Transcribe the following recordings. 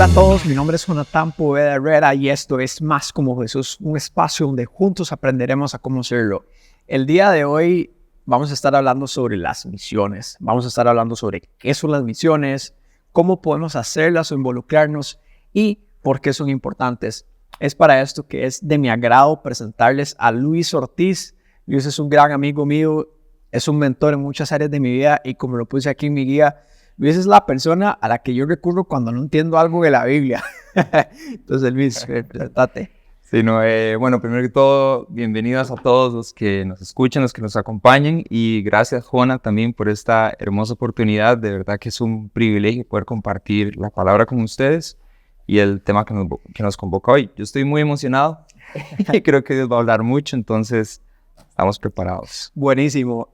Hola a todos, mi nombre es Jonathan Poveda Herrera y esto es Más como Jesús, un espacio donde juntos aprenderemos a cómo serlo. El día de hoy vamos a estar hablando sobre las misiones, vamos a estar hablando sobre qué son las misiones, cómo podemos hacerlas o involucrarnos y por qué son importantes. Es para esto que es de mi agrado presentarles a Luis Ortiz. Luis es un gran amigo mío, es un mentor en muchas áreas de mi vida y como lo puse aquí en mi guía, Luis es la persona a la que yo recurro cuando no entiendo algo de la Biblia. Entonces, Luis, presentate. Sí, bueno, primero que todo, bienvenidos a todos los que nos escuchan, los que nos acompañan y gracias, Jona, también por esta hermosa oportunidad. De verdad que es un privilegio poder compartir la palabra con ustedes y el tema que nos convoca hoy. Yo estoy muy emocionado y creo que Dios va a hablar mucho, entonces estamos preparados. Buenísimo.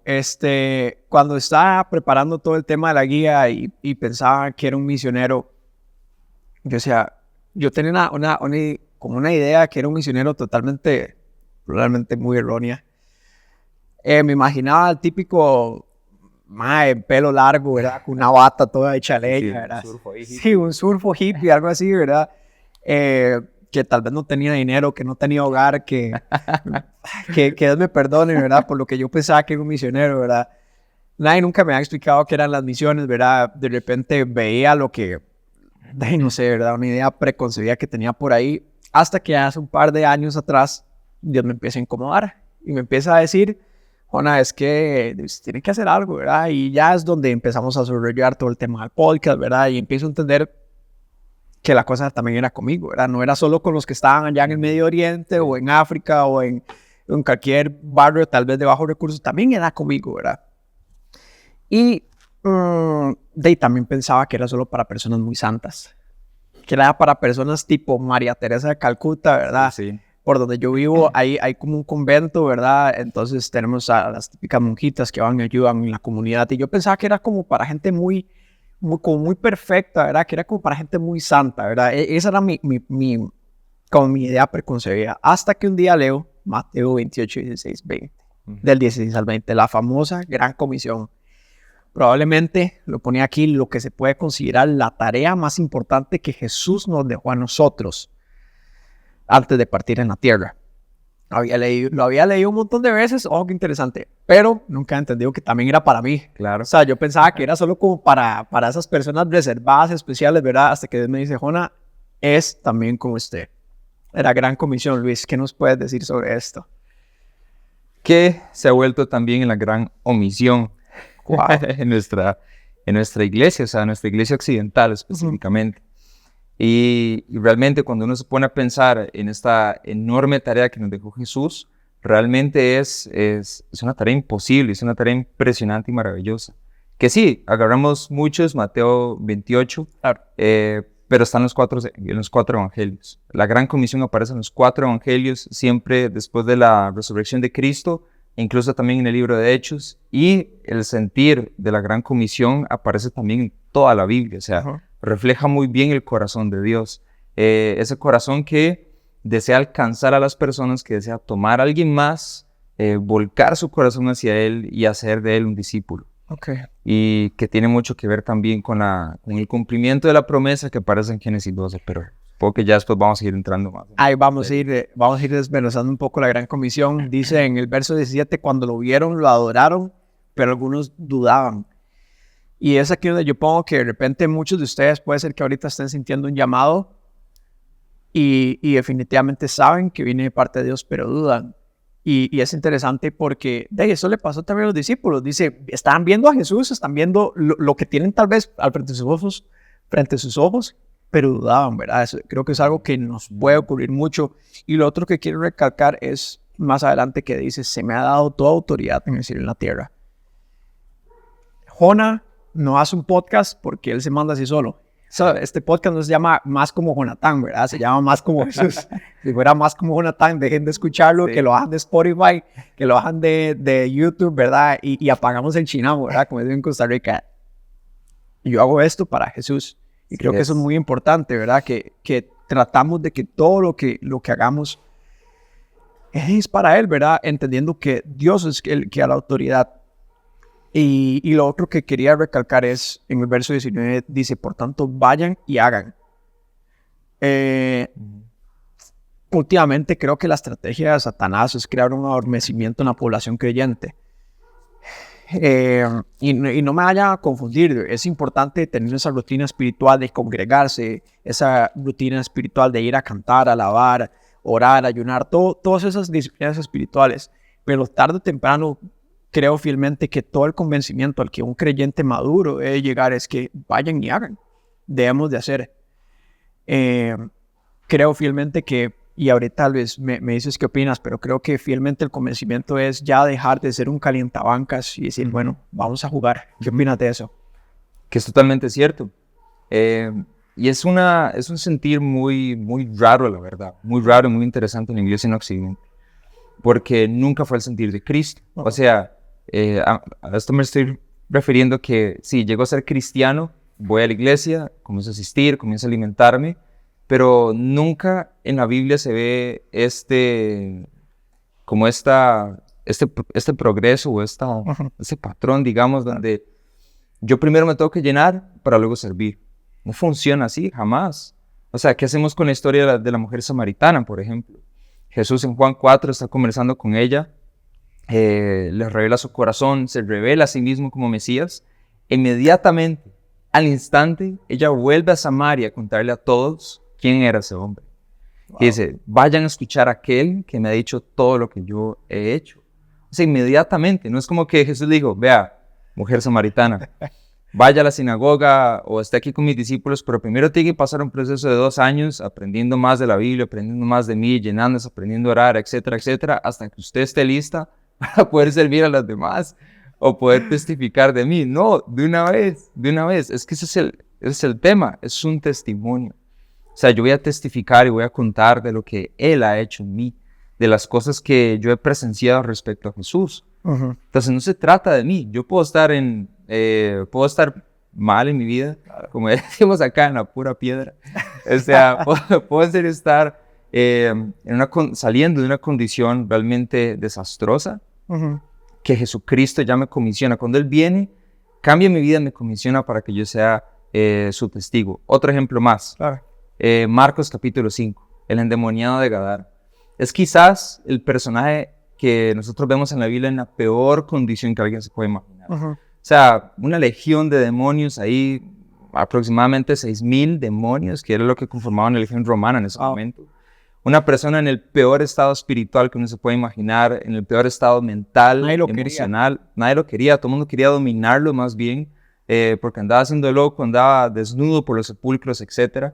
Cuando estaba preparando todo el tema de la guía y pensaba que era un misionero, yo tenía como una idea que era un misionero probablemente muy errónea. Me imaginaba el típico mae, pelo largo, ¿verdad? Con una bata toda hecha leña, ¿verdad? Sí, un surfo hippie, algo así, ¿verdad? Que tal vez no tenía dinero, que no tenía hogar, que Dios me perdone, ¿verdad? Por lo que yo pensaba que era un misionero, ¿verdad? Nadie nunca me ha explicado qué eran las misiones, ¿verdad? De repente veía lo que, no sé, ¿verdad? Una idea preconcebida que tenía por ahí, hasta que hace un par de años atrás, Dios me empieza a incomodar y me empieza a decir, Jona, es que tiene que hacer algo, ¿verdad? Y ya es donde empezamos a desarrollar todo el tema del podcast, ¿verdad? Y empiezo a entender que la cosa también era conmigo, ¿verdad? No era solo con los que estaban allá en el Medio Oriente o en África o en cualquier barrio tal vez de bajos recursos, también era conmigo, ¿verdad? Y también pensaba que era solo para personas muy santas, que era para personas tipo María Teresa de Calcuta, ¿verdad? Sí. Por donde yo vivo hay como un convento, ¿verdad? Entonces tenemos a las típicas monjitas que van y ayudan en la comunidad y yo pensaba que era como para gente muy perfecta, ¿verdad? Que era como para gente muy santa, ¿verdad? Esa era mi idea preconcebida. Hasta que un día leo Mateo 28, 16, 20. Del 16 al 20, la famosa Gran Comisión. Probablemente, lo ponía aquí, lo que se puede considerar la tarea más importante que Jesús nos dejó a nosotros antes de partir en la tierra. Lo había leído un montón de veces, qué interesante, pero nunca he entendido que también era para mí. Claro. O sea, yo pensaba que era solo como para esas personas reservadas, especiales, ¿verdad? Hasta que Dios me dice, Jona, es también como usted. Era Gran Comisión, Luis, ¿qué nos puedes decir sobre esto? Que se ha vuelto también en la gran omisión Wow. en nuestra iglesia, o sea, nuestra iglesia occidental específicamente. Y realmente cuando uno se pone a pensar en esta enorme tarea que nos dejó Jesús, realmente es una tarea imposible, es una tarea impresionante y maravillosa. Que sí, agarramos muchos, Mateo 28, Claro. pero están en los cuatro evangelios. La Gran Comisión aparece en los cuatro evangelios, siempre después de la resurrección de Cristo, incluso también en el libro de Hechos, y el sentir de la Gran Comisión aparece también en toda la Biblia, o sea, refleja muy bien el corazón de Dios, ese corazón que desea alcanzar a las personas, que desea tomar a alguien más, volcar su corazón hacia Él y hacer de Él un discípulo. Okay. Y que tiene mucho que ver también con el cumplimiento de la promesa que aparece en Génesis 12, pero supongo que ya después vamos a ir entrando más. Ahí vamos a ir desmenuzando un poco la Gran Comisión. Dice en el verso 17, cuando lo vieron, lo adoraron, pero algunos dudaban. Y es aquí donde yo pongo que de repente muchos de ustedes puede ser que ahorita estén sintiendo un llamado y definitivamente saben que viene de parte de Dios, pero dudan. Y es interesante porque eso le pasó también a los discípulos. Dice, están viendo a Jesús, están viendo lo que tienen tal vez al frente de sus ojos, pero dudaban, ¿verdad? Eso, creo que es algo que nos puede ocurrir mucho. Y lo otro que quiero recalcar es más adelante que dice, se me ha dado toda autoridad en el cielo y en la tierra. Jona no hace un podcast porque él se manda así solo. Este podcast no se llama Más como Jonathan, ¿verdad? Se llama Más como Jesús. Si fuera Más como Jonathan, dejen de escucharlo, sí. Que lo bajan de Spotify, que lo bajan de YouTube, ¿verdad? Y apagamos el chinamo, ¿verdad? Como dicen en Costa Rica. Yo hago esto para Jesús. Y creo que eso es muy importante, ¿verdad? Que tratamos de que todo lo que hagamos es para Él, ¿verdad? Entendiendo que Dios es el que da la autoridad. Y lo otro que quería recalcar es, en el verso 19, dice, por tanto, vayan y hagan. Últimamente creo que la estrategia de Satanás es crear un adormecimiento en la población creyente. Y no me vaya a confundir, es importante tener esa rutina espiritual de congregarse, esa rutina espiritual de ir a cantar, alabar, orar, ayunar, todas esas disciplinas espirituales. Pero tarde o temprano creo fielmente que todo el convencimiento al que un creyente maduro debe llegar es que vayan y hagan. Debemos de hacer. Creo fielmente que, y ahorita tal vez me dices qué opinas, pero creo que fielmente el convencimiento es ya dejar de ser un calientabancas y decir, bueno, vamos a jugar. ¿Qué opinas de eso? Que es totalmente cierto. Y es un sentir muy, muy raro, la verdad. Muy raro y muy interesante en la iglesia en Occidente. Porque nunca fue el sentir de Cristo. O sea, a esto me estoy refiriendo que si llego a ser cristiano, voy a la iglesia, comienzo a asistir, comienzo a alimentarme, pero nunca en la Biblia se ve este progreso o este patrón, digamos, donde yo primero me tengo que llenar para luego servir. No funciona así, jamás. O sea, ¿qué hacemos con la historia de la mujer samaritana, por ejemplo? Jesús en Juan 4 está conversando con ella, le revela su corazón, se revela a sí mismo como Mesías. Inmediatamente, al instante, ella vuelve a Samaria a contarle a todos quién era ese hombre. Wow. Y dice, vayan a escuchar a aquel que me ha dicho todo lo que yo he hecho. O sea, inmediatamente, no es como que Jesús dijo, vea, mujer samaritana, vaya a la sinagoga o esté aquí con mis discípulos, pero primero tiene que pasar un proceso de 2 años aprendiendo más de la Biblia, aprendiendo más de mí, llenándose, aprendiendo a orar, etcétera, etcétera, hasta que usted esté lista para poder servir a los demás o poder testificar de mí. No, de una vez. Es que ese es el tema, es un testimonio. O sea, yo voy a testificar y voy a contar de lo que Él ha hecho en mí, de las cosas que yo he presenciado respecto a Jesús. Entonces no se trata de mí. Yo puedo estar mal en mi vida, como decimos acá, en la pura piedra. O sea, puedo estar saliendo de una condición realmente desastrosa, que Jesucristo ya me comisiona. Cuando Él viene, cambia mi vida, me comisiona para que yo sea su testigo. Otro ejemplo más. Claro. Marcos capítulo 5, el endemoniado de Gadara. Es quizás el personaje que nosotros vemos en la Biblia en la peor condición que alguien se puede imaginar. O sea, una legión de demonios ahí, aproximadamente 6,000 demonios, que era lo que conformaban la legión romana en ese momento. Una persona en el peor estado espiritual que uno se puede imaginar, en el peor estado mental, emocional. Nadie lo quería, todo el mundo quería dominarlo más bien, porque andaba haciendo loco, andaba desnudo por los sepulcros, etc.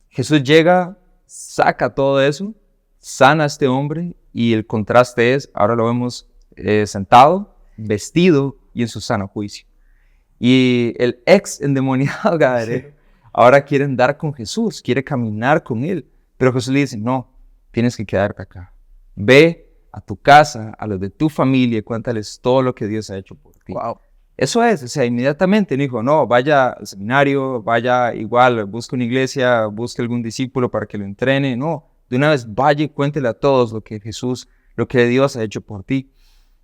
Jesús llega, saca todo eso, sana a este hombre y el contraste es, ahora lo vemos sentado, vestido y en su sano juicio. Y el ex endemoniado gadareno ahora quiere andar con Jesús, quiere caminar con Él. Pero Jesús le dice, no, tienes que quedarte acá. Ve a tu casa, a los de tu familia y cuéntales todo lo que Dios ha hecho por ti. Wow. Eso es, o sea, inmediatamente dijo, no, vaya al seminario, vaya igual, busque una iglesia, busque algún discípulo para que lo entrene. No, de una vez vaya y cuéntele a todos lo que Dios ha hecho por ti.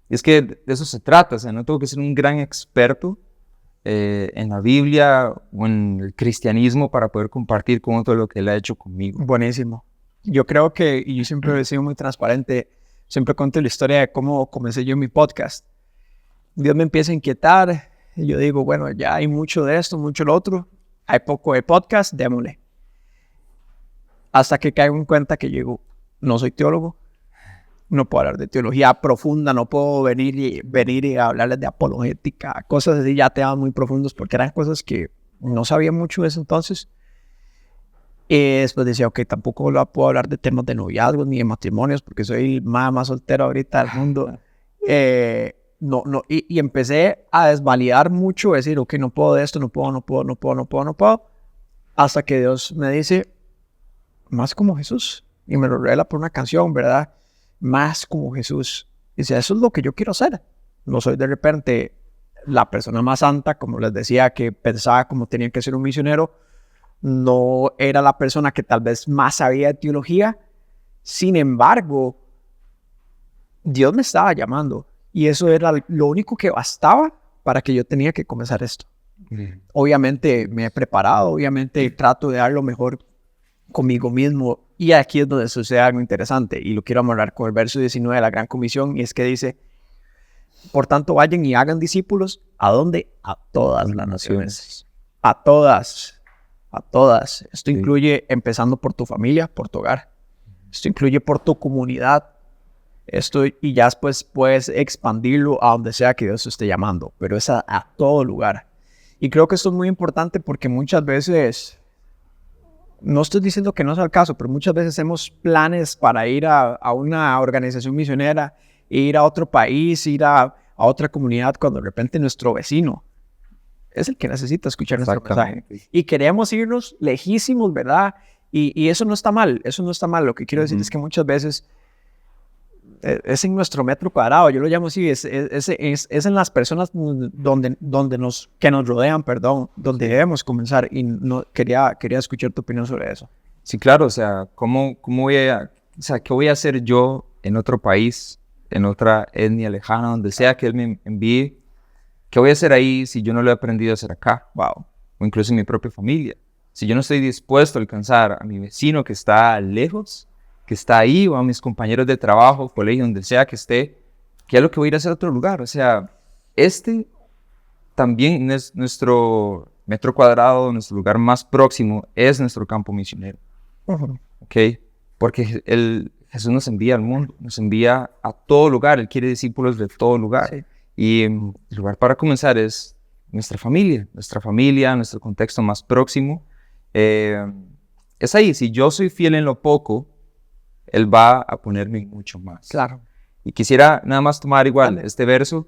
Y es que de eso se trata, o sea, no tengo que ser un gran experto en la Biblia o en el cristianismo para poder compartir con otro lo que Él ha hecho conmigo. Buenísimo. Yo creo que, y yo siempre he sido muy transparente, siempre cuento la historia de cómo comencé yo mi podcast. Dios me empieza a inquietar y yo digo, bueno, ya hay mucho de esto, mucho de lo otro, hay poco de podcast, démosle. Hasta que caigo en cuenta que yo no soy teólogo, no puedo hablar de teología profunda, no puedo venir y hablarles de apologética, cosas así ya temas muy profundos, porque eran cosas que no sabía mucho de eso entonces. Y después decía, ok, tampoco puedo hablar de temas de noviazgos ni de matrimonios, porque soy el más soltero ahorita del mundo. Y empecé a desvalidar mucho, decir, ok, no puedo de esto, no puedo, hasta que Dios me dice, más como Jesús, y me lo revela por una canción, ¿verdad? Más como Jesús. Dice, eso es lo que yo quiero hacer. No soy de repente la persona más santa, como les decía, que pensaba como tenía que ser un misionero. No era la persona que tal vez más sabía de teología. Sin embargo, Dios me estaba llamando. Y eso era lo único que bastaba para que yo tenía que comenzar esto. Obviamente me he preparado, obviamente trato de dar lo mejor conmigo mismo. Y aquí es donde sucede algo interesante, y lo quiero amarrar con el verso 19 de la Gran Comisión, y es que dice: por tanto, vayan y hagan discípulos, ¿a dónde? A todas las naciones. A todas. A todas. Esto incluye empezando por tu familia, por tu hogar. Esto incluye por tu comunidad. Esto, y ya después puedes expandirlo a donde sea que Dios te esté llamando, pero es a todo lugar. Y creo que esto es muy importante porque muchas veces, no estoy diciendo que no sea el caso, pero muchas veces hacemos planes para ir a una organización misionera, ir a otro país, ir a otra comunidad, cuando de repente nuestro vecino es el que necesita escuchar nuestro mensaje. Y queremos irnos lejísimos, ¿verdad? Y eso no está mal, eso no está mal. Lo que quiero decir es que muchas veces es en nuestro metro cuadrado, yo lo llamo así, es en las personas que nos rodean, perdón, donde debemos comenzar. Y no, quería escuchar tu opinión sobre eso. Sí, claro, o sea, ¿qué voy a hacer yo en otro país, en otra etnia lejana, donde sea que Él me envíe? ¿Qué voy a hacer ahí si yo no lo he aprendido a hacer acá? Wow. O incluso en mi propia familia. Si yo no estoy dispuesto a alcanzar a mi vecino que está lejos, que está ahí, o a mis compañeros de trabajo, colegio, donde sea que esté, ¿qué es lo que voy a ir a hacer a otro lugar? O sea, también es nuestro metro cuadrado, nuestro lugar más próximo, es nuestro campo misionero. ¿Ok? Porque Jesús nos envía al mundo, nos envía a todo lugar, Él quiere discípulos de todo lugar. Sí. Y el lugar para comenzar es nuestra familia, nuestro contexto más próximo. Es ahí, si yo soy fiel en lo poco, Él va a ponerme en mucho más. Claro. Y quisiera nada más tomar igual este verso,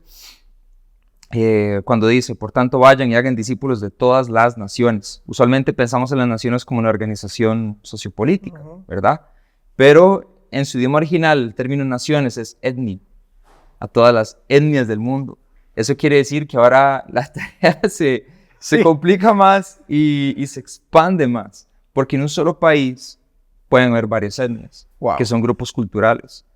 cuando dice: por tanto vayan y hagan discípulos de todas las naciones. Usualmente pensamos en las naciones como una organización sociopolítica, ¿verdad? Pero en su idioma original el término naciones es etnia, a todas las etnias del mundo. Eso quiere decir que ahora la tarea se complica más y se expande más, porque en un solo país pueden haber varias etnias, que son grupos culturales.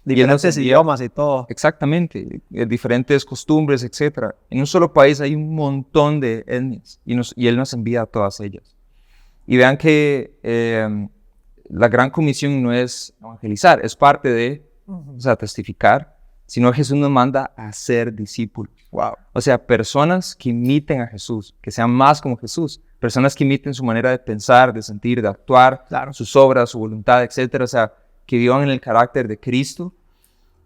Diferentes idiomas y todo. Exactamente, diferentes costumbres, etc. En un solo país hay un montón de etnias y Él nos envía a todas ellas. Y vean que la gran comisión no es evangelizar, es parte de testificar, sino Jesús nos manda a ser discípulos. Wow. O sea, personas que imiten a Jesús, que sean más como Jesús, personas que imiten su manera de pensar, de sentir, de actuar, sus obras, su voluntad, etc. O sea, que vivan en el carácter de Cristo.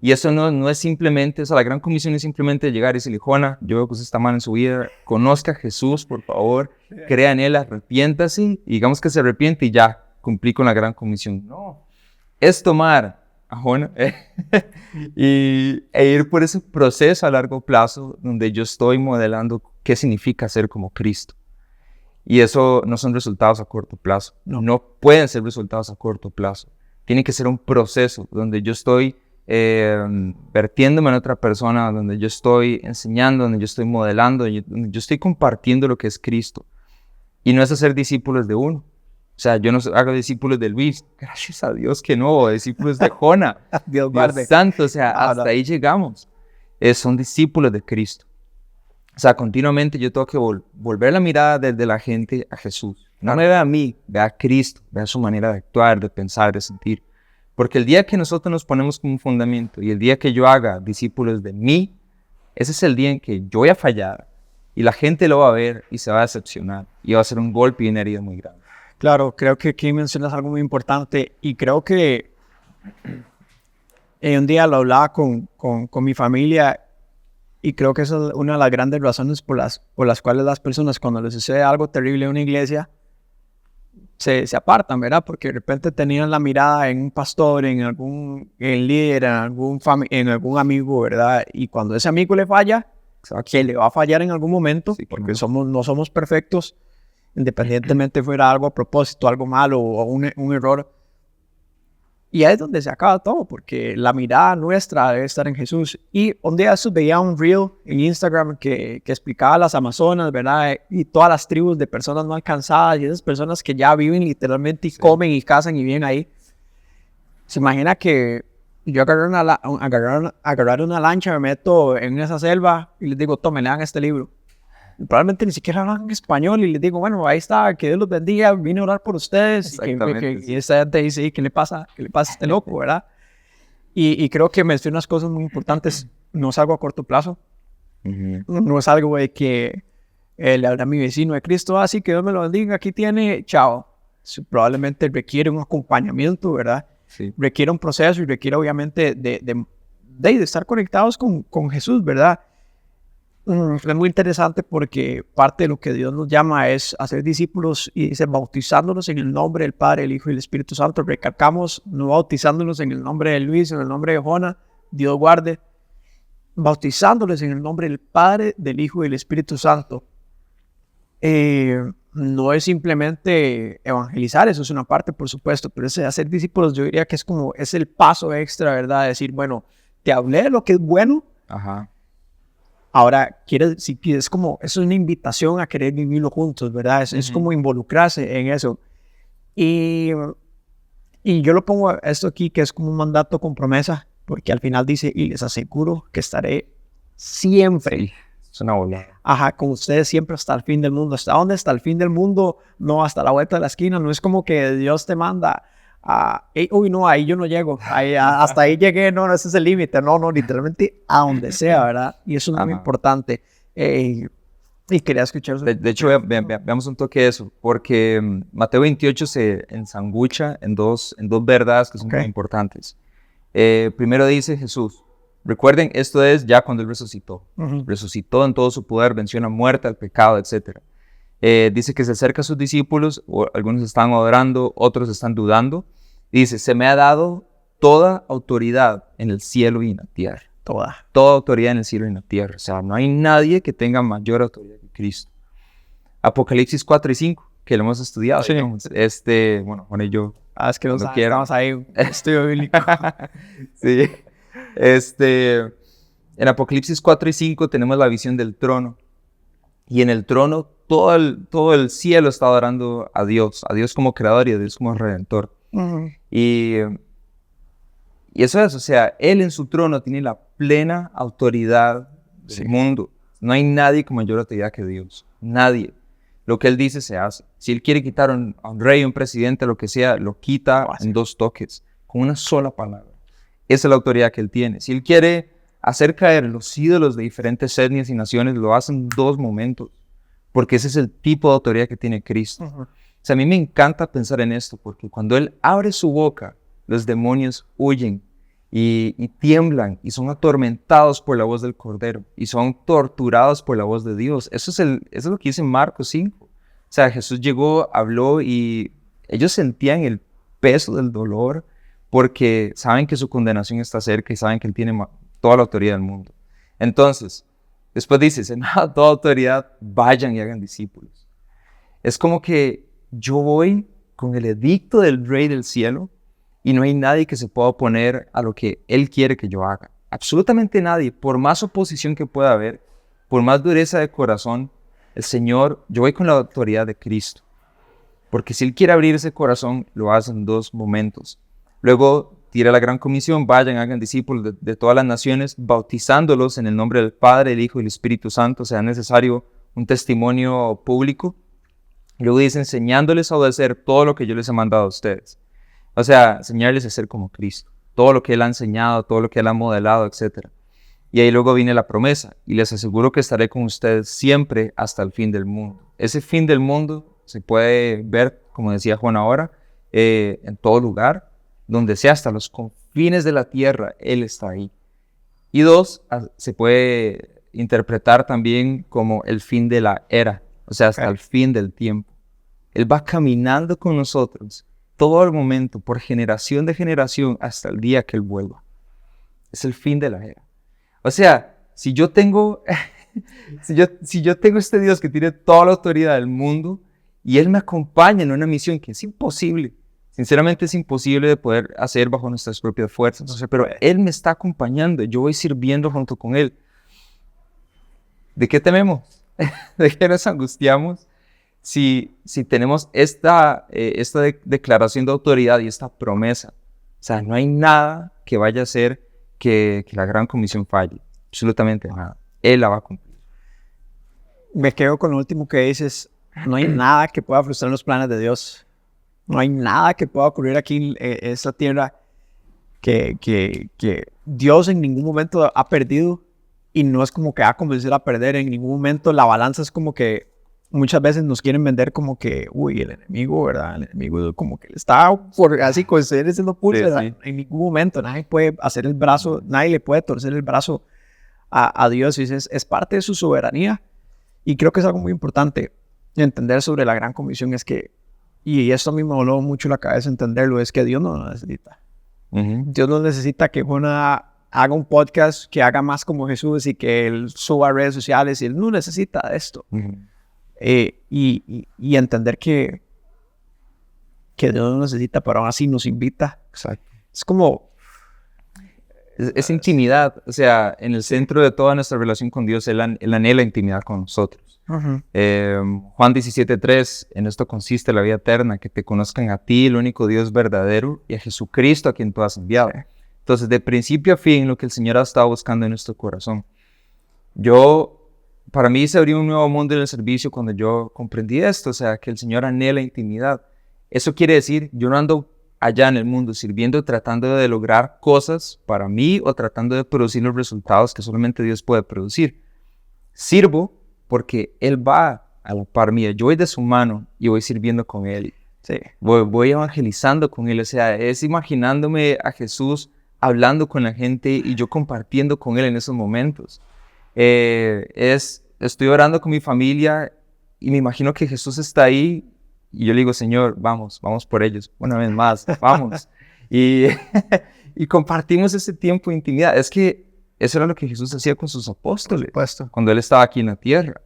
Y eso no es simplemente, o sea, la gran comisión es simplemente llegar y decirle: Juana, yo veo que usted está mal en su vida, conozca a Jesús, por favor, crea en Él, arrepiéntase, y digamos que se arrepiente y ya, cumplí con la gran comisión. No, es tomar a Juana e ir por ese proceso a largo plazo donde yo estoy modelando qué significa ser como Cristo. Y eso no son resultados a corto plazo, no pueden ser resultados a corto plazo. Tiene que ser un proceso donde yo estoy vertiéndome en otra persona, donde yo estoy enseñando, donde yo estoy modelando, donde yo estoy compartiendo lo que es Cristo. Y no es hacer discípulos de uno. O sea, yo no hago discípulos de Luis, gracias a Dios que no, o discípulos de Jona, Dios santo, o sea, hasta ahí llegamos. Son discípulos de Cristo. O sea, continuamente yo tengo que volver la mirada desde la gente a Jesús. No me vea a mí, vea a Cristo, vea su manera de actuar, de pensar, de sentir. Porque el día que nosotros nos ponemos como un fundamento y el día que yo haga discípulos de mí, ese es el día en que yo voy a fallar y la gente lo va a ver y se va a decepcionar y va a ser un golpe y una herida muy grande. Claro, creo que aquí mencionas algo muy importante y creo que un día lo hablaba con mi familia y creo que esa es una de las grandes razones por las cuales las personas, cuando les sucede algo terrible en una iglesia, se apartan, ¿verdad? Porque de repente tenían la mirada en un pastor, en algún líder, en algún amigo, ¿verdad? Y cuando ese amigo le falla, que le va a fallar en algún momento, porque no somos perfectos, independientemente fuera algo a propósito, algo malo o un error. Y ahí es donde se acaba todo, porque la mirada nuestra debe estar en Jesús. Y un día eso veía un reel en Instagram que explicaba las Amazonas, ¿verdad? Y todas las tribus de personas no alcanzadas y esas personas que ya viven literalmente y comen y cazan y viven ahí. Se imagina que yo agarrar una lancha, me meto en esa selva y les digo: tomen, lean este libro. probablemente ni siquiera hablan español y les digo, bueno, ahí está, que Dios los bendiga, vine a orar por ustedes. Exactamente, sí. Y esa gente dice, ¿qué le pasa? ¿Qué le pasa a este loco, verdad? Y creo que menciona unas cosas muy importantes. No es algo a corto plazo. No es algo de que le habla a mi vecino de Cristo, así que Dios me lo bendiga, aquí tiene, chao. Probablemente requiere un acompañamiento, ¿verdad? Sí. Requiere un proceso y requiere obviamente de estar conectados con Jesús, ¿verdad? Es muy interesante porque parte de lo que Dios nos llama es hacer discípulos y dice bautizándolos en el nombre del Padre, el Hijo y el Espíritu Santo. Recalcamos, no bautizándolos en el nombre de Luis, en el nombre de Jona, Dios guarde, bautizándoles en el nombre del Padre, del Hijo y del Espíritu Santo. No es simplemente evangelizar, eso es una parte, por supuesto, pero ese hacer discípulos yo diría que es el paso extra, ¿verdad? Decir, bueno, te hablé de lo que es bueno. Ajá. Ahora, es como, eso es una invitación a querer vivirlo juntos, ¿verdad? Es como involucrarse en eso. Y yo lo pongo esto aquí, que es como un mandato con promesa, porque al final dice, y les aseguro que estaré siempre. Sí, es una volada. Ajá, con ustedes siempre hasta el fin del mundo. ¿Hasta dónde? Hasta el fin del mundo, no hasta la vuelta de la esquina. No es como que Dios te manda uy, no, ahí yo no llego. Hasta ahí llegué, no, ese es el límite. No, literalmente a donde sea, ¿verdad? Y eso es muy importante. Y quería escuchar eso. De hecho, veamos un toque de eso, porque Mateo 28 se ensangucha en dos verdades que son muy importantes. Primero dice Jesús, recuerden, esto es ya cuando Él resucitó. Resucitó en todo su poder, venció la muerte, el pecado, etc. Dice que se acerca a sus discípulos, o algunos están adorando, otros están dudando. Dice, se me ha dado toda autoridad en el cielo y en la tierra. Toda autoridad en el cielo y en la tierra. O sea, no hay nadie que tenga mayor autoridad que Cristo. Apocalipsis 4 y 5, que lo hemos estudiado. Sí. Bueno, Juan y yo. Es que estamos ahí, estudio bíblico. Sí. En Apocalipsis 4 y 5 tenemos la visión del trono. Y en el trono todo el cielo está adorando a Dios como creador y a Dios como redentor. Y eso es, o sea, Él en su trono tiene la plena autoridad del mundo. No hay nadie con mayor autoridad que Dios. Nadie. Lo que Él dice se hace. Si Él quiere quitar a un rey, un presidente, lo que sea, lo quita en 2 toques, con una sola palabra. Esa es la autoridad que Él tiene. Si Él quiere hacer caer los ídolos de diferentes etnias y naciones, lo hace en 2 momentos. Porque ese es el tipo de autoridad que tiene Cristo. O sea, a mí me encanta pensar en esto, porque cuando Él abre su boca, los demonios huyen y tiemblan y son atormentados por la voz del Cordero y son torturados por la voz de Dios. Eso es lo que dice Marcos 5. O sea, Jesús llegó, habló y ellos sentían el peso del dolor porque saben que su condenación está cerca y saben que Él tiene toda la autoridad del mundo. Entonces, después dice, se me da toda autoridad, vayan y hagan discípulos. Es como que yo voy con el edicto del Rey del Cielo y no hay nadie que se pueda oponer a lo que Él quiere que yo haga. Absolutamente nadie. Por más oposición que pueda haber, por más dureza de corazón, el Señor, yo voy con la autoridad de Cristo. Porque si Él quiere abrir ese corazón, lo hace en 2 momentos. Luego tira la gran comisión, vayan, hagan discípulos de todas las naciones, bautizándolos en el nombre del Padre, el Hijo y el Espíritu Santo. O sea, es necesario un testimonio público. Luego dice, enseñándoles a obedecer todo lo que yo les he mandado a ustedes. O sea, enseñarles a ser como Cristo. Todo lo que Él ha enseñado, todo lo que Él ha modelado, etc. Y ahí luego viene la promesa. Y les aseguro que estaré con ustedes siempre hasta el fin del mundo. Ese fin del mundo se puede ver, como decía Juan ahora, en todo lugar. Donde sea, hasta los confines de la tierra, Él está ahí. Y 2, se puede interpretar también como el fin de la era. O sea, hasta el fin del tiempo. Él va caminando con nosotros todo el momento, por generación de generación, hasta el día que Él vuelva. Es el fin de la era. O sea, si yo tengo este Dios que tiene toda la autoridad del mundo y Él me acompaña en una misión que es imposible, sinceramente es imposible de poder hacer bajo nuestras propias fuerzas, pero Él me está acompañando, yo voy sirviendo junto con Él. ¿De qué tememos? ¿De qué nos angustiamos? Si tenemos esta declaración de autoridad y esta promesa. O sea, no hay nada que vaya a hacer que la gran comisión falle. Absolutamente nada. Él la va a cumplir. me quedo con lo último que dices. No hay nada que pueda frustrar los planes de Dios. No hay nada que pueda ocurrir aquí en esta tierra que Dios en ningún momento ha perdido, y no es como que va a convencer a perder en ningún momento. La balanza es como que muchas veces nos quieren vender como que, uy, el enemigo, ¿verdad? El enemigo como que está por así con seres en los pulsos, ¿verdad? sí. En ningún momento nadie puede hacer el brazo, nadie le puede torcer el brazo a Dios, y es parte de su soberanía. Y creo que es algo muy importante entender sobre la gran comisión, es que, y esto a mí me voló mucho la cabeza entenderlo, es que Dios no lo necesita. Dios no necesita que uno haga un podcast, que haga más como Jesús y que él suba a redes sociales, y él no necesita esto. Y entender que Dios no necesita, pero aún así nos invita. Exacto. Es como... Es intimidad, o sea, en el centro de toda nuestra relación con Dios, Él anhela intimidad con nosotros. Juan 17:3, en esto consiste la vida eterna, que te conozcan a ti, el único Dios verdadero, y a Jesucristo a quien tú has enviado. Entonces, de principio a fin, lo que el Señor ha estado buscando en nuestro corazón. Para mí se abrió un nuevo mundo en el servicio cuando yo comprendí esto, o sea, que el Señor anhela intimidad. Eso quiere decir, yo no ando allá en el mundo sirviendo, tratando de lograr cosas para mí o tratando de producir los resultados que solamente Dios puede producir. Sirvo porque Él va a la par mía. Yo voy de su mano y voy sirviendo con Él. Sí. Voy evangelizando con Él. O sea, es imaginándome a Jesús hablando con la gente y yo compartiendo con Él en esos momentos. Estoy orando con mi familia y me imagino que Jesús está ahí. Y yo le digo, Señor, vamos por ellos, una vez más, vamos. y compartimos ese tiempo de intimidad. Es que eso era lo que Jesús hacía con sus apóstoles, cuando Él estaba aquí en la tierra.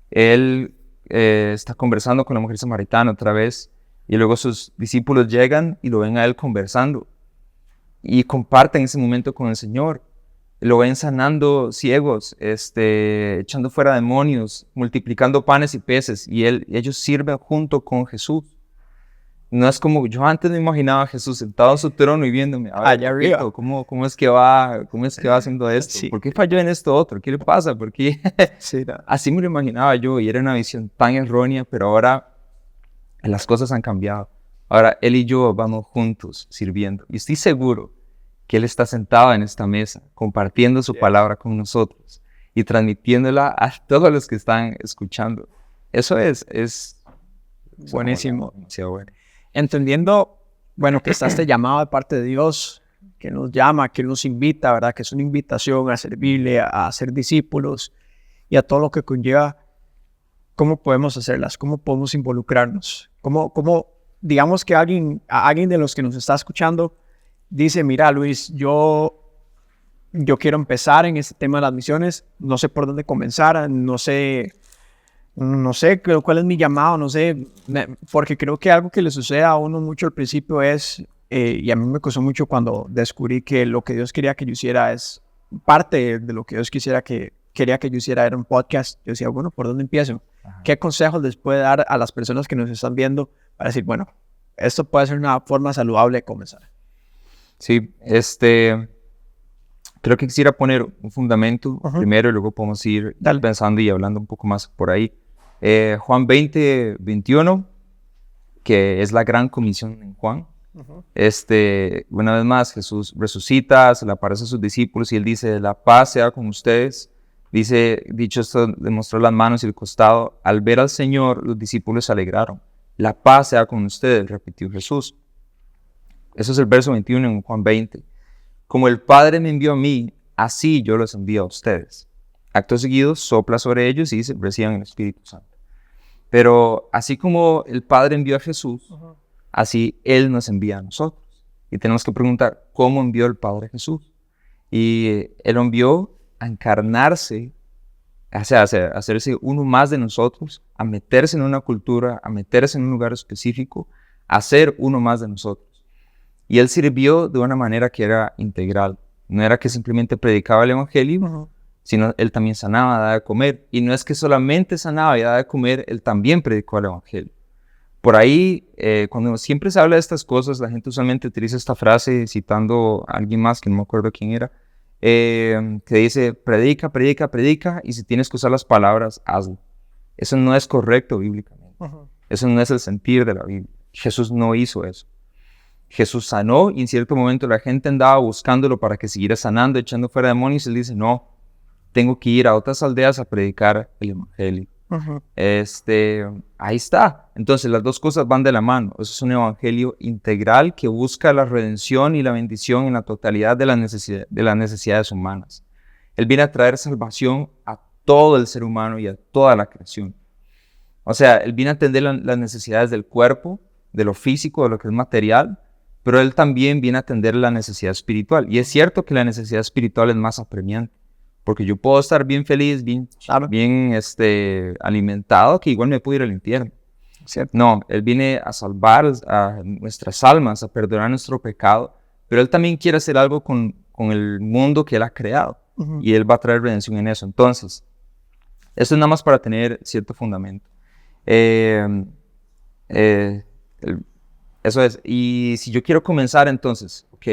Él está conversando con la mujer samaritana otra vez, y luego sus discípulos llegan y lo ven a Él conversando, y comparten ese momento con el Señor. Lo ven sanando ciegos, echando fuera demonios, multiplicando panes y peces, y ellos sirven junto con Jesús. No es como yo antes me imaginaba a Jesús sentado en su trono y viéndome, allá arriba. ¿Cómo es que va haciendo esto? Sí. ¿Por qué falló en esto otro? ¿Qué le pasa? ¿Por qué? Sí, no. Así me lo imaginaba yo, y era una visión tan errónea, pero ahora las cosas han cambiado. Ahora Él y yo vamos juntos sirviendo, y estoy seguro que Él está sentado en esta mesa, compartiendo su palabra con nosotros y transmitiéndola a todos los que están escuchando. Eso es buenísimo. Demasiado bueno. Entendiendo, bueno, que está este llamado de parte de Dios, que nos llama, que nos invita, ¿verdad? Que es una invitación a servirle, a ser discípulos y a todo lo que conlleva. ¿Cómo podemos hacerlas? ¿Cómo podemos involucrarnos? ¿Cómo digamos que alguien de los que nos está escuchando dice, mira, Luis, yo quiero empezar en este tema de las misiones, no sé por dónde comenzar, no sé cuál es mi llamado, no sé, porque creo que algo que le sucede a uno mucho al principio es, y a mí me costó mucho cuando descubrí que lo que Dios quería que yo hiciera es parte de lo que Dios quería que yo hiciera, era un podcast. Yo decía, bueno, ¿por dónde empiezo? Ajá. ¿Qué consejos les puede dar a las personas que nos están viendo para decir, bueno, esto puede ser una forma saludable de comenzar? Sí, creo que quisiera poner un fundamento primero, y luego podemos ir pensando y hablando un poco más por ahí. Juan 20:21, que es la gran comisión en Juan. Una vez más, Jesús resucita, se le aparece a sus discípulos y Él dice, la paz sea con ustedes. Dicho esto, le mostró las manos y el costado. Al ver al Señor, los discípulos se alegraron. La paz sea con ustedes, repitió Jesús. Eso es el verso 21 en Juan 20. Como el Padre me envió a mí, así yo los envío a ustedes. Acto seguido, sopla sobre ellos y dice, reciban el Espíritu Santo. Pero así como el Padre envió a Jesús, así Él nos envía a nosotros. Y tenemos que preguntar, ¿cómo envió el Padre a Jesús? Y Él lo envió a encarnarse, a hacerse uno más de nosotros, a meterse en una cultura, a meterse en un lugar específico, a ser uno más de nosotros. Y Él sirvió de una manera que era integral. No era que simplemente predicaba el evangelio, sino Él también sanaba, daba de comer. Y no es que solamente sanaba y daba de comer, Él también predicó el evangelio. Por ahí, cuando siempre se habla de estas cosas, la gente usualmente utiliza esta frase citando a alguien más, que no me acuerdo quién era, que dice, predica, predica, predica, y si tienes que usar las palabras, hazlo. Eso no es correcto bíblicamente. Eso no es el sentir de la Biblia. Jesús no hizo eso. Jesús sanó y en cierto momento la gente andaba buscándolo para que siguiera sanando, echando fuera demonios. Y él dice, no, tengo que ir a otras aldeas a predicar el evangelio. Ahí está. Entonces las dos cosas van de la mano. Eso es un evangelio integral que busca la redención y la bendición en la totalidad de las necesidades humanas. Él viene a traer salvación a todo el ser humano y a toda la creación. O sea, Él viene a atender las necesidades del cuerpo, de lo físico, de lo que es material, pero Él también viene a atender la necesidad espiritual. Y es cierto que la necesidad espiritual es más apremiante, porque yo puedo estar bien feliz, bien alimentado, que igual me puedo ir al infierno. ¿Cierto? No, Él viene a salvar a nuestras almas, a perdonar nuestro pecado, pero Él también quiere hacer algo con el mundo que Él ha creado. Y Él va a traer redención en eso. Entonces, eso es nada más para tener cierto fundamento. Eso es. Y si yo quiero comenzar entonces, ok,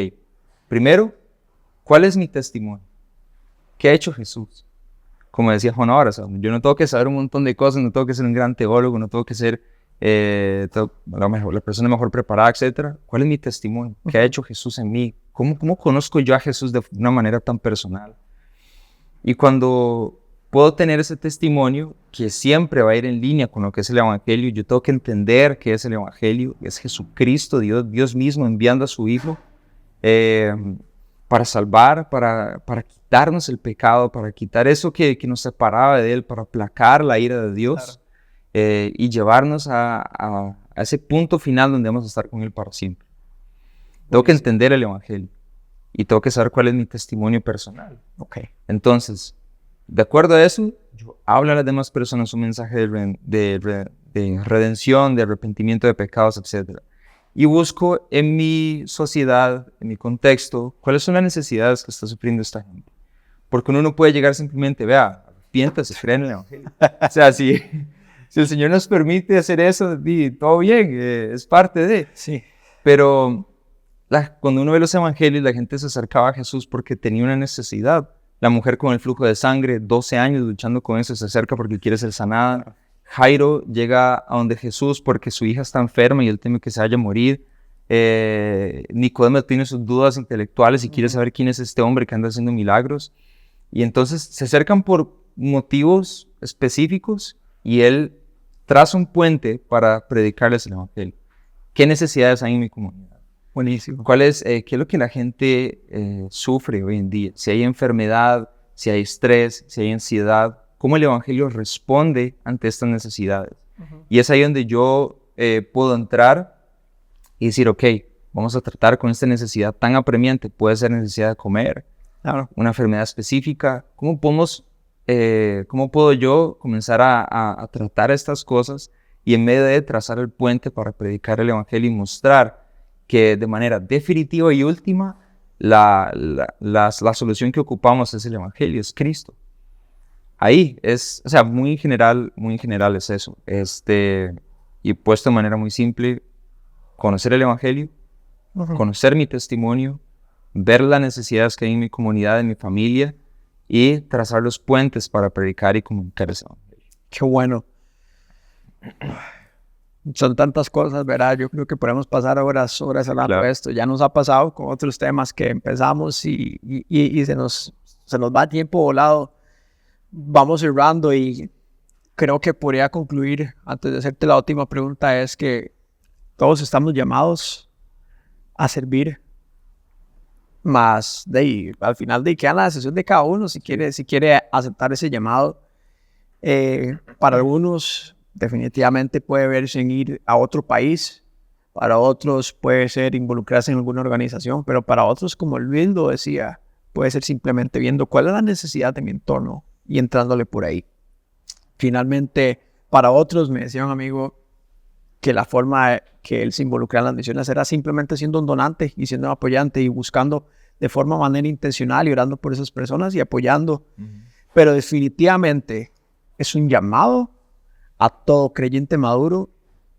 primero, ¿cuál es mi testimonio? ¿Qué ha hecho Jesús? Como decía Juan ahora, yo no tengo que saber un montón de cosas, no tengo que ser un gran teólogo, no tengo que ser la persona mejor preparada, etc. ¿Cuál es mi testimonio? ¿Qué ha hecho Jesús en mí? ¿Cómo conozco yo a Jesús de una manera tan personal? Y cuando puedo tener ese testimonio, que siempre va a ir en línea con lo que es el Evangelio, yo tengo que entender qué es el Evangelio, es Jesucristo, Dios mismo enviando a su Hijo para salvar, para quitarnos el pecado, para quitar eso que nos separaba de Él, para aplacar la ira de Dios, y llevarnos a ese punto final donde vamos a estar con Él para siempre. Tengo que entender el Evangelio y tengo que saber cuál es mi testimonio personal. Entonces, de acuerdo a eso, yo hablo a las demás personas un mensaje de redención, de arrepentimiento de pecados, etc. Y busco en mi sociedad, en mi contexto, cuáles son las necesidades que está sufriendo esta gente. Porque uno no puede llegar simplemente, vea, arrepiéntase, cree en el Evangelio. O sea, si el Señor nos permite hacer eso, todo bien, es parte de. Sí. Pero cuando uno ve los evangelios, la gente se acercaba a Jesús porque tenía una necesidad. La mujer con el flujo de sangre, 12 años luchando con eso, se acerca porque quiere ser sanada. Jairo llega a donde Jesús porque su hija está enferma y él teme que se vaya a morir. Nicodemo tiene sus dudas intelectuales y quiere saber quién es este hombre que anda haciendo milagros. Y entonces se acercan por motivos específicos y él traza un puente para predicarles el evangelio. ¿Qué necesidades hay en mi comunidad? Buenísimo. ¿Qué es lo que la gente sufre hoy en día? Si hay enfermedad, si hay estrés, si hay ansiedad, ¿cómo el evangelio responde ante estas necesidades? Y es ahí donde yo puedo entrar y decir, ok, vamos a tratar con esta necesidad tan apremiante. Puede ser necesidad de comer, una enfermedad específica. ¿Cómo puedo yo comenzar a tratar estas cosas y en medio de trazar el puente para predicar el evangelio y mostrar que de manera definitiva y última la solución que ocupamos es el evangelio, es Cristo? Ahí es, o sea, muy general es eso. Y puesto de manera muy simple, conocer el evangelio, conocer mi testimonio, ver las necesidades que hay en mi comunidad, en mi familia, y trazar los puentes para predicar y comunicar ese evangelio. Qué bueno. Son tantas cosas, ¿verdad? Yo creo que podemos pasar horas hablando de esto. Ya nos ha pasado con otros temas que empezamos y se nos va el tiempo volado. Vamos cerrando y creo que podría concluir, antes de hacerte la última pregunta, es que todos estamos llamados a servir, más al final queda la decisión de cada uno si quiere aceptar ese llamado. Para algunos definitivamente puede verse en ir a otro país, para otros puede ser involucrarse en alguna organización, pero para otros, como Luis lo decía, puede ser simplemente viendo cuál es la necesidad de mi entorno y entrándole por ahí. Finalmente, para otros, me decía un amigo que la forma que él se involucra en las misiones era simplemente siendo un donante y siendo un apoyante y buscando de manera intencional y orando por esas personas y apoyando. Pero definitivamente es un llamado a todo creyente maduro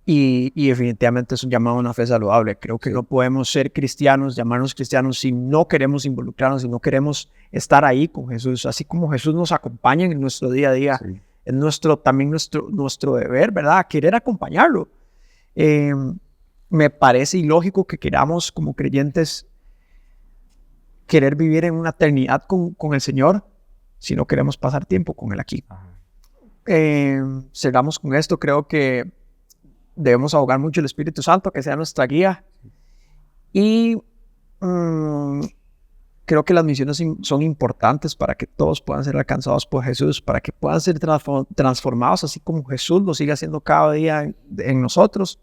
y definitivamente es un llamado a una fe saludable. Creo que no podemos ser cristianos, llamarnos cristianos, si no queremos involucrarnos, si no queremos estar ahí con Jesús, así como Jesús nos acompaña en nuestro día a día. es también nuestro deber, ¿verdad? Querer acompañarlo. Me parece ilógico que queramos como creyentes querer vivir en una eternidad con el Señor si no queremos pasar tiempo con Él aquí. Cerramos con esto. Creo que debemos ahogar mucho el Espíritu Santo, que sea nuestra guía. Y creo que las misiones son importantes para que todos puedan ser alcanzados por Jesús, para que puedan ser transformados así como Jesús lo sigue haciendo cada día en nosotros.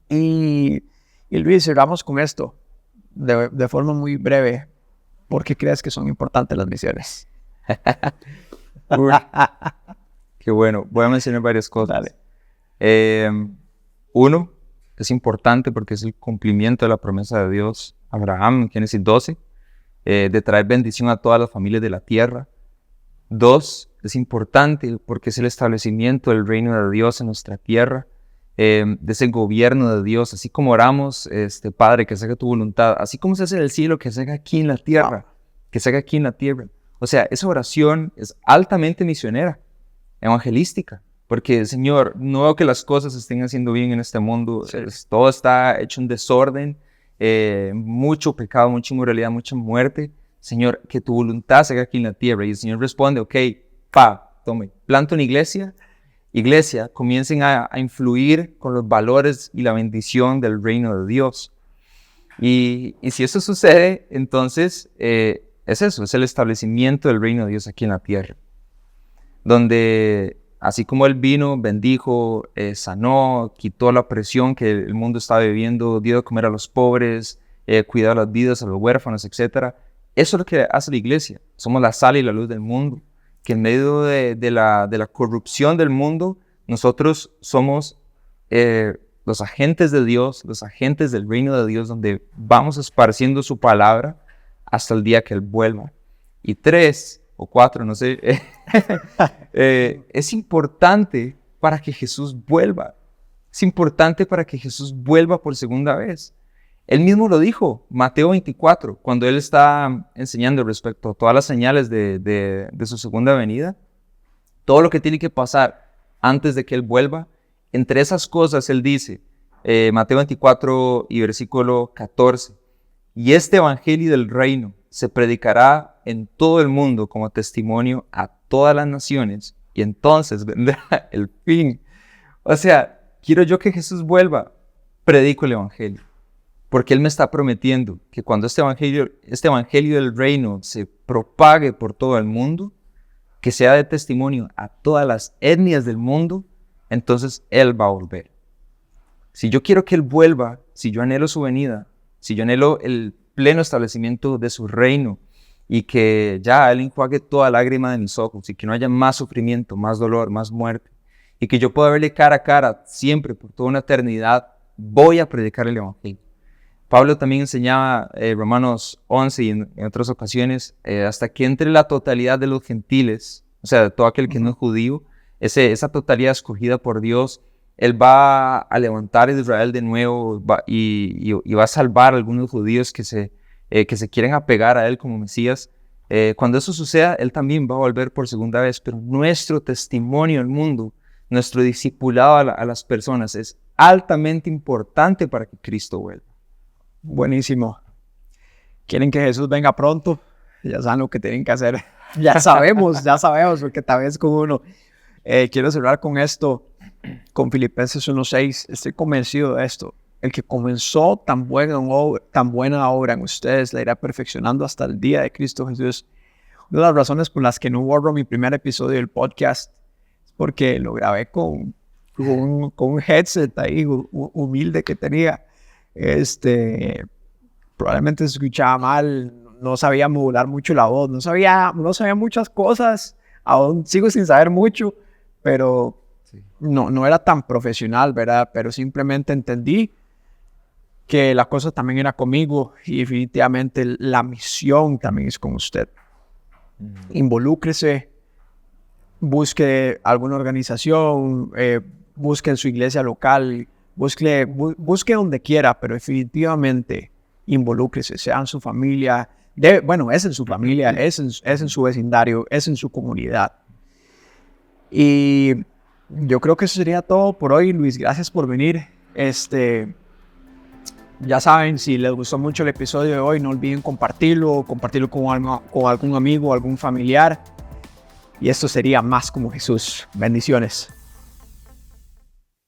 Y Luis, cerramos con esto de forma muy breve. ¿Por qué crees que son importantes las misiones? Qué bueno. Voy a mencionar varias cosas. Dale. Uno, es importante porque es el cumplimiento de la promesa de Dios a Abraham en Génesis 12, de traer bendición a todas las familias de la tierra. Dos, es importante porque es el establecimiento del reino de Dios en nuestra tierra, de ese gobierno de Dios, así como oramos, Padre, que se haga tu voluntad, así como se hace en el cielo, que se haga aquí en la tierra, que se haga aquí en la tierra. O sea, esa oración es altamente misionera, evangelística, porque, Señor, no veo que las cosas se estén haciendo bien en este mundo, sí. Todo está hecho en desorden, mucho pecado, mucha inmoralidad, mucha muerte. Señor, que tu voluntad se haga aquí en la tierra. Y el Señor responde, ok, tome, planto una iglesia, comiencen a influir con los valores y la bendición del reino de Dios. Y si eso sucede, entonces es eso, es el establecimiento del reino de Dios aquí en la tierra, donde así como Él vino, bendijo, sanó, quitó la presión que el mundo estaba viviendo, dio de comer a los pobres, cuidó las vidas a los huérfanos, etc. Eso es lo que hace la iglesia. Somos la sal y la luz del mundo, que en medio de la corrupción del mundo, nosotros somos los agentes de Dios, los agentes del reino de Dios, donde vamos esparciendo su palabra hasta el día que Él vuelva. Y 3 o 4, no sé, es importante para que Jesús vuelva. Es importante para que Jesús vuelva por segunda vez. Él mismo lo dijo, Mateo 24, cuando Él está enseñando respecto a todas las señales de su segunda venida, todo lo que tiene que pasar antes de que Él vuelva. Entre esas cosas Él dice, Mateo 24 y versículo 14, y este evangelio del reino se predicará en todo el mundo como testimonio a todas las naciones, y entonces vendrá el fin. O sea, quiero yo que Jesús vuelva, predico el evangelio, porque Él me está prometiendo que cuando este evangelio del reino se propague por todo el mundo, que sea de testimonio a todas las etnias del mundo, entonces Él va a volver. Si yo quiero que Él vuelva, si yo anhelo su venida, si yo anhelo el pleno establecimiento de su reino y que ya Él enjuague toda lágrima de mis ojos y que no haya más sufrimiento, más dolor, más muerte y que yo pueda verle cara a cara siempre por toda una eternidad, voy a predicar el evangelio. Pablo también enseñaba Romanos 11 y en otras ocasiones, hasta que entre la totalidad de los gentiles, o sea, de todo aquel que no es judío, esa totalidad escogida por Dios, Él va a levantar a Israel de nuevo y va a salvar a algunos judíos que se quieren apegar a Él como Mesías. Cuando eso suceda, Él también va a volver por segunda vez, pero nuestro testimonio al mundo, nuestro discipulado a las personas es altamente importante para que Cristo vuelva. Buenísimo. ¿Quieren que Jesús venga pronto? Ya saben lo que tienen que hacer. Ya sabemos, porque tal vez con uno. Quiero cerrar con esto, con Filipenses 1:6. Estoy convencido de esto. El que comenzó tan buena obra en ustedes la irá perfeccionando hasta el día de Cristo Jesús. Una de las razones por las que no borro mi primer episodio del podcast es porque lo grabé con un headset ahí humilde que tenía. Probablemente se escuchaba mal, no sabía modular mucho la voz, no sabía muchas cosas, aún sigo sin saber mucho, pero sí. no era tan profesional, ¿verdad? Pero simplemente entendí que la cosa también era conmigo y definitivamente la misión también es con usted. Involúcrese, busque alguna organización, busque en su iglesia local, busque donde quiera, pero definitivamente involúcrese, sea en su familia, es en su familia, es en su vecindario, es en su comunidad. Y yo creo que eso sería todo por hoy, Luis. Gracias por venir. Ya saben, si les gustó mucho el episodio de hoy, no olviden compartirlo con algún amigo, algún familiar. Y esto sería Más como Jesús. Bendiciones.